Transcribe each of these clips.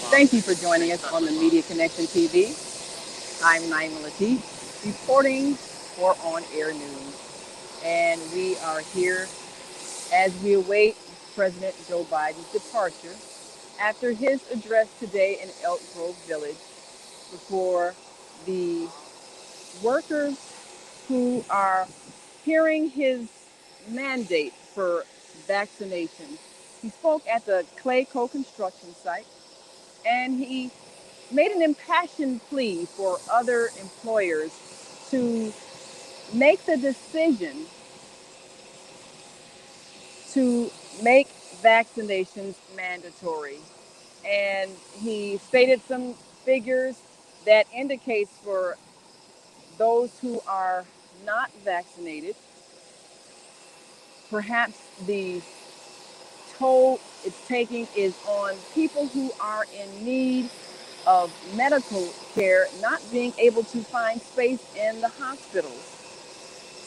Thank you for joining us on the Media Connection TV. I'm Naima Latif, reporting for On Air News. And we are here as we await President Joe Biden's departure after his address today in Elk Grove Village before the workers who are hearing his mandate for vaccination. He spoke at the Clayco construction site and he made an impassioned plea for other employers to make the decision to make vaccinations mandatory. And he stated some figures that indicates for those who are not vaccinated, perhaps the toll it's taking is on people who are in need of medical care not being able to find space in the hospitals.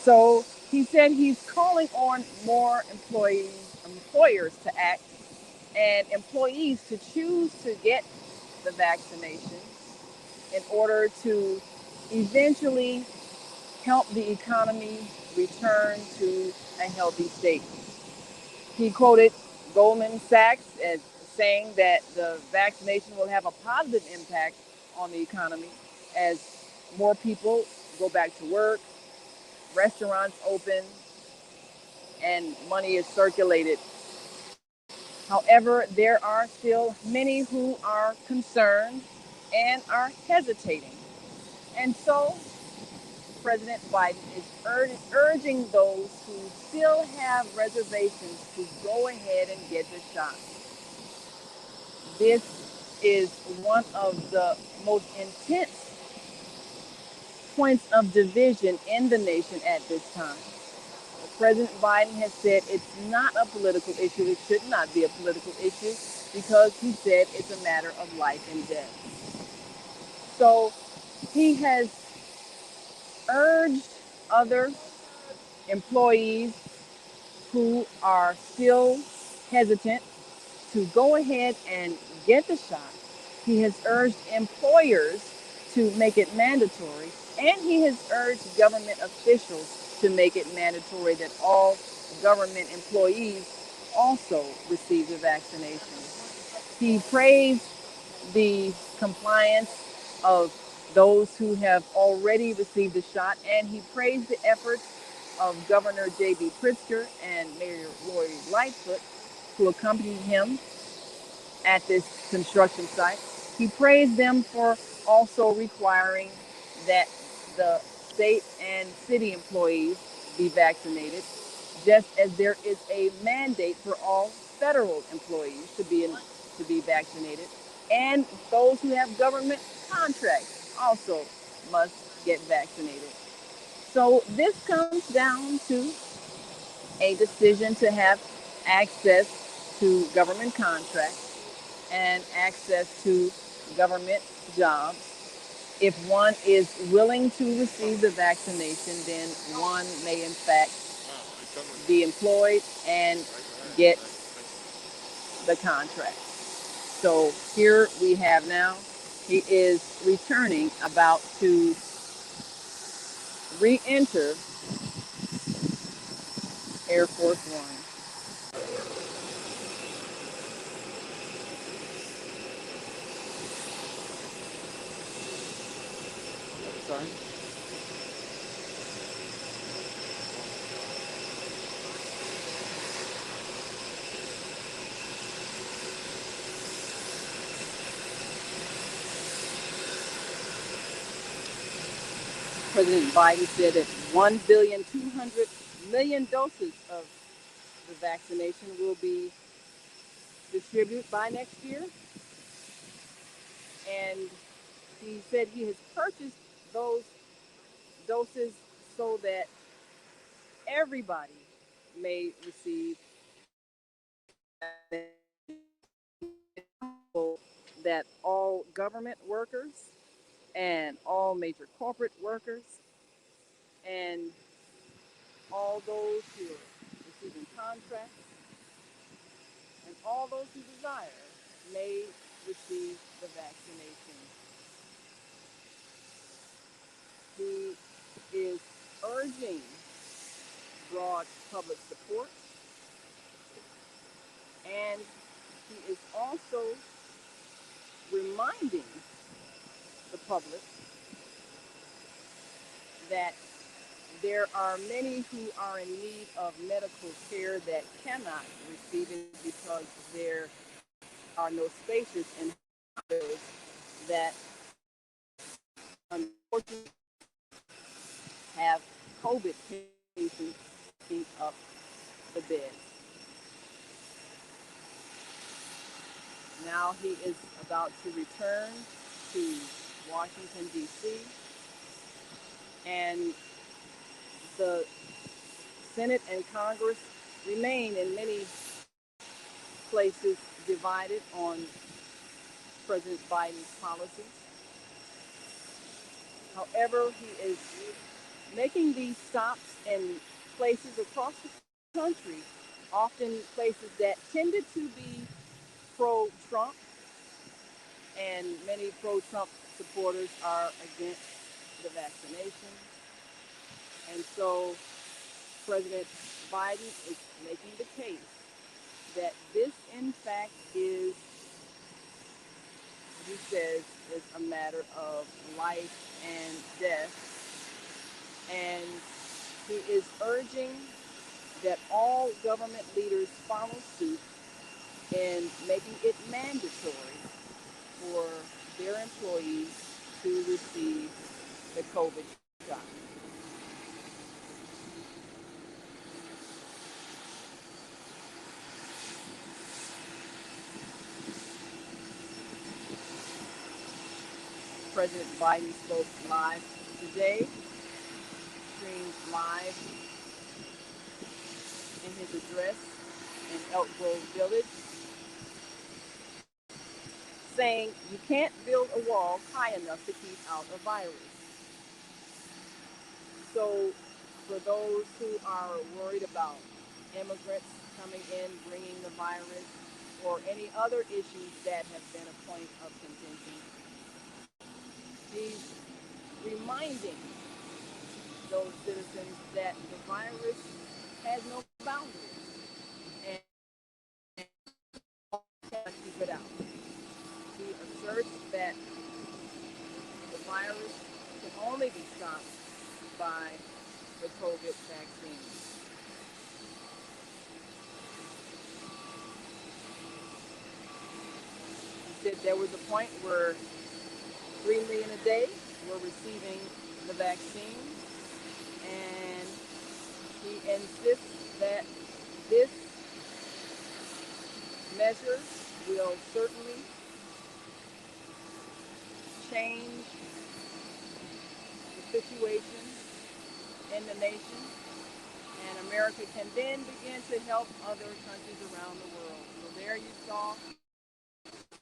So he said he's calling on more employers to act and employees to choose to get the vaccination in order to eventually help the economy return to a healthy state. He quoted Goldman Sachs as saying that the vaccination will have a positive impact on the economy as more people go back to work, restaurants open, and money is circulated. However, there are still many who are concerned and are hesitating. And so President Biden is urging those who still have reservations to go ahead and get the shot. This is one of the most intense points of division in the nation at this time. President Biden has said it's not a political issue. It should not be a political issue because he said it's a matter of life and death. So he has urged other employees who are still hesitant to go ahead and get the shot. He has urged employers to make it mandatory, and he has urged government officials to make it mandatory that all government employees also receive the vaccination. He praised the compliance of those who have already received the shot, and he praised the efforts of Governor J.B. Pritzker and Mayor Lightfoot, who accompanied him at this construction site. He praised them for also requiring that the state and city employees be vaccinated, just as there is a mandate for all federal employees to be vaccinated. And those who have government contracts also must get vaccinated. So this comes down to a decision to have access to government contracts and access to government jobs. If one is willing to receive the vaccination, then one may in fact be employed and get the contract. So here we have now, he is returning, about to re-enter Air Force One. Sorry. President Biden said that 1,200,000,000 doses of the vaccination will be distributed by next year. And he said he has purchased those doses so that everybody may receive that all government workers and all major corporate workers and all those who are receiving contracts and all those who desire may receive the vaccination. He is urging broad public support, and he is also reminding the public that there are many who are in need of medical care that cannot receive it because there are no spaces in hospitals that unfortunately have COVID patients taking up the beds. Now he is about to return to Washington, D.C., and the Senate and Congress remain in many places divided on President Biden's policies. However, he is making these stops in places across the country, often places that tended to be pro-Trump, and many pro-Trump supporters are against the vaccination. And so President Biden is making the case that this, in fact, is, he says, is a matter of life and death. And he is urging that all government leaders follow suit in making it mandatory for their employees to receive the COVID shot. President Biden spoke live today, streamed live in his address in Elk Grove Village, saying you can't build a wall high enough to keep out a virus. So for those who are worried about immigrants coming in, bringing the virus, or any other issues that have been a point of contention, he's reminding those citizens that the virus has no boundaries and cannot keep it out. He asserts that the virus can only be stopped by the COVID vaccine. He said there was a point where 3 million a day were receiving the vaccine, and he insists that this measure will certainly change the situation in the nation, and America can then begin to help other countries around the world. So there you saw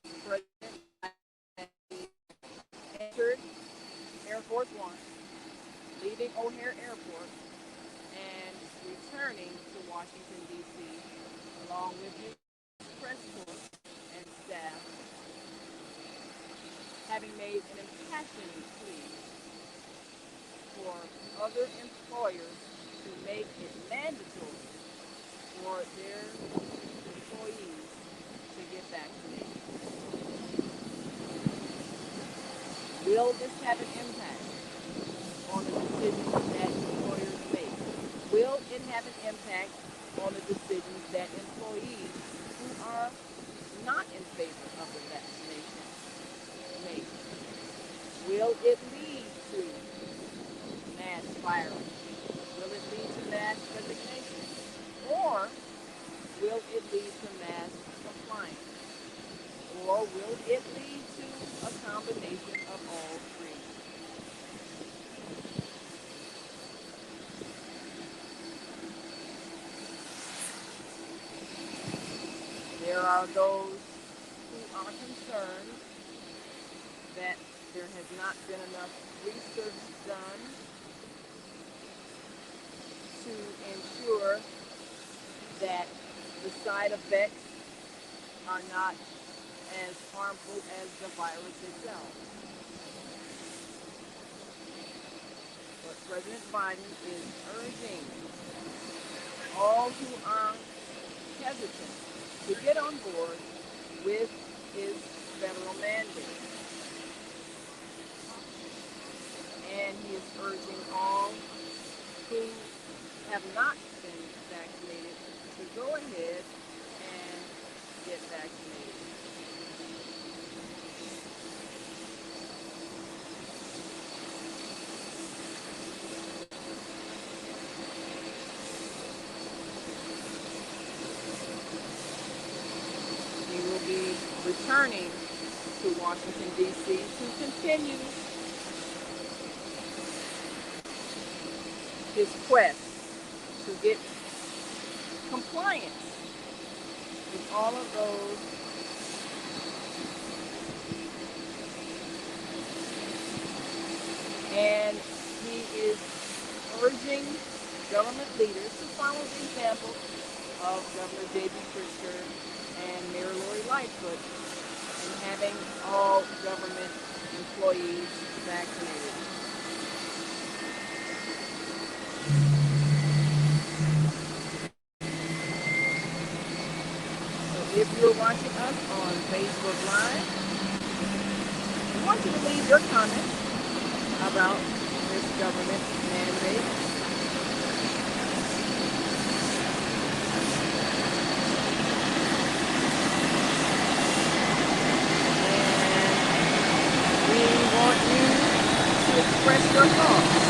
the President entered Air Force One, leaving O'Hare Airport, and returning to Washington, D.C., along with his press corps and staff, having made an impassioned plea for other employers to make it mandatory for their employees to get vaccinated. Will this have an impact on the decisions that employers make? Will it have an impact on the decisions that employees who are not in favor of the vaccination make? Will it lead to mass firing? Will it lead to mass resignation? Or will it lead to mass compliance? Or will it lead to a combination of all three? There are those who are concerned that there has not been enough research done to ensure that the side effects are not as harmful as the virus itself. But President Biden is urging all who are hesitant to get on board with his federal mandate. And he is urging all who have not been vaccinated to go ahead and get vaccinated. He will be returning to Washington, D.C. to continue his quest to get compliance with all of those and he is urging government leaders to follow the example of Governor J.B. Pritzker and Mayor Lightfoot in having all government employees vaccinated. So if you're watching us on Facebook Live, I want you to leave your comments about this government mandate. Express your thoughts.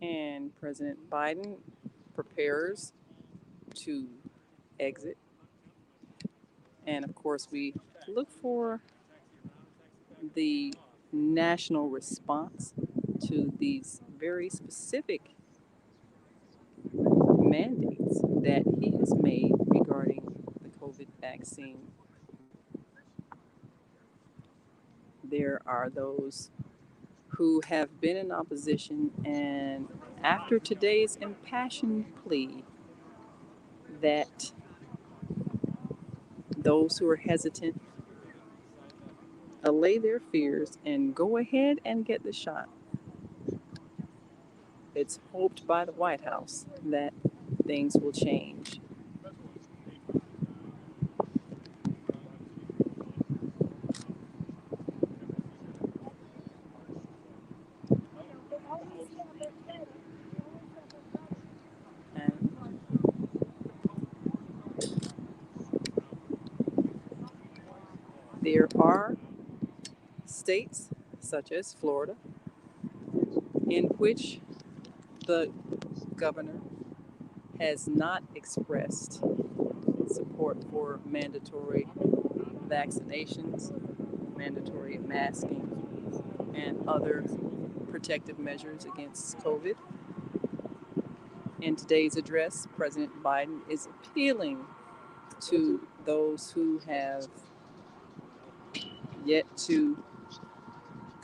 And President Biden prepares to exit. And of course, we look for the national response to these very specific mandates that he has made regarding the COVID vaccine. There are those who have been in opposition, and after today's impassioned plea that those who are hesitant allay their fears and go ahead and get the shot. It's hoped by the White House that things will change. There are states such as Florida in which the governor has not expressed support for mandatory vaccinations, mandatory masking, and other protective measures against COVID. In today's address, President Biden is appealing to those who have yet to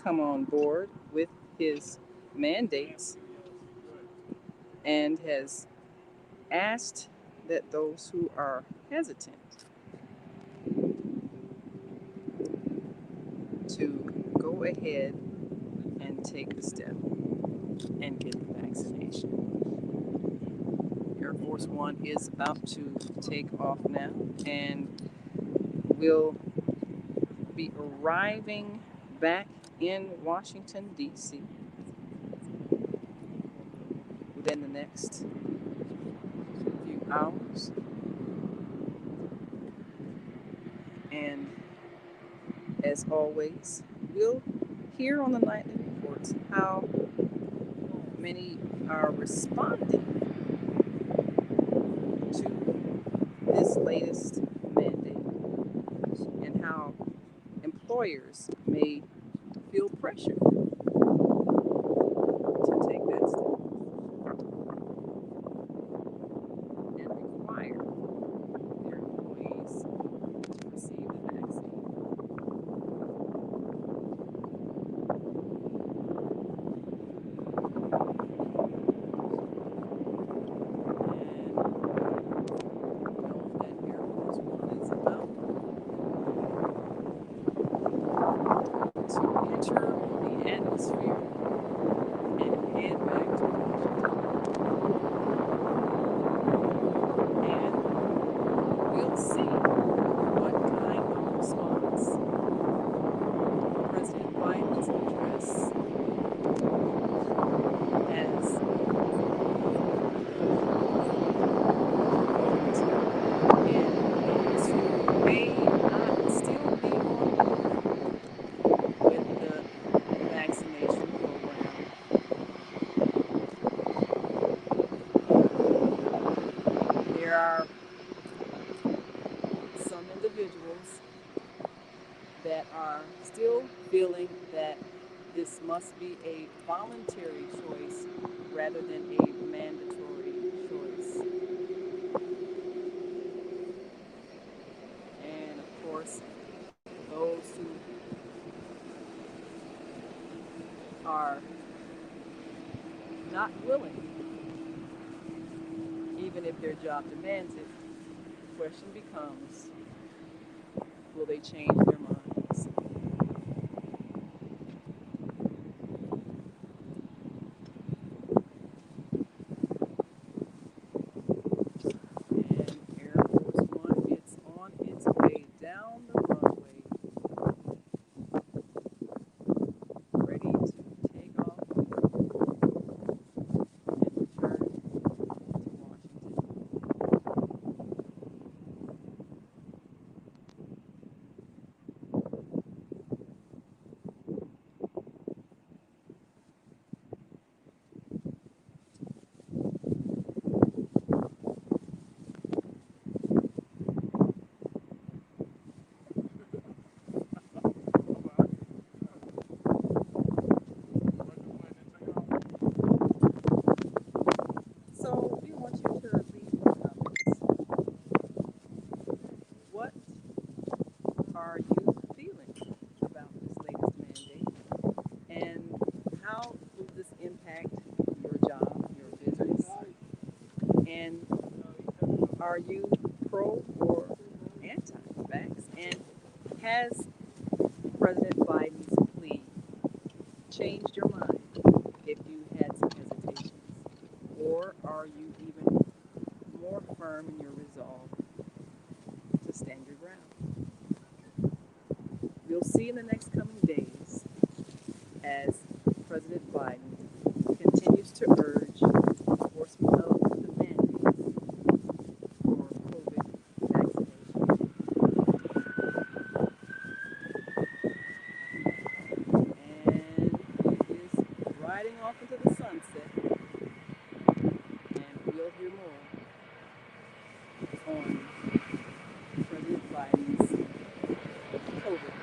come on board with his mandates and has asked that those who are hesitant to go ahead and take the step and get the vaccination. Air Force One is about to take off now and will be arriving back in Washington, D.C. within the next few hours. And as always, we'll hear on the nightly reports how many are responding to this latest mandate and how employers may feel pressured to take that step and require their employees to receive the vaccine. There are some individuals that are still feeling that this must be a voluntary choice rather than a mandatory choice. And of course, those who are not willing, even if their job demands it, the question becomes, will they change their minds? And Air Force One, it's on its way down the runway, ready to take off and return to Washington. So we want you to leave your comments. What are you feeling about this latest mandate? And how will this impact your job, your business? And are you pro or anti-vax? And has President Biden's plea changed your mind if you had some hesitations? Or are you even more firm in your resolve to stand your ground? We'll see in the next coming days as President Biden continues to urge enforcement of the mandates for COVID vaccination. riding off into the sunset, and we'll hear more on President Biden's COVID.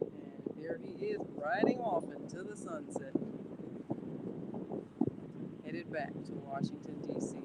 And there he is riding off into the sunset, headed back to Washington, D.C.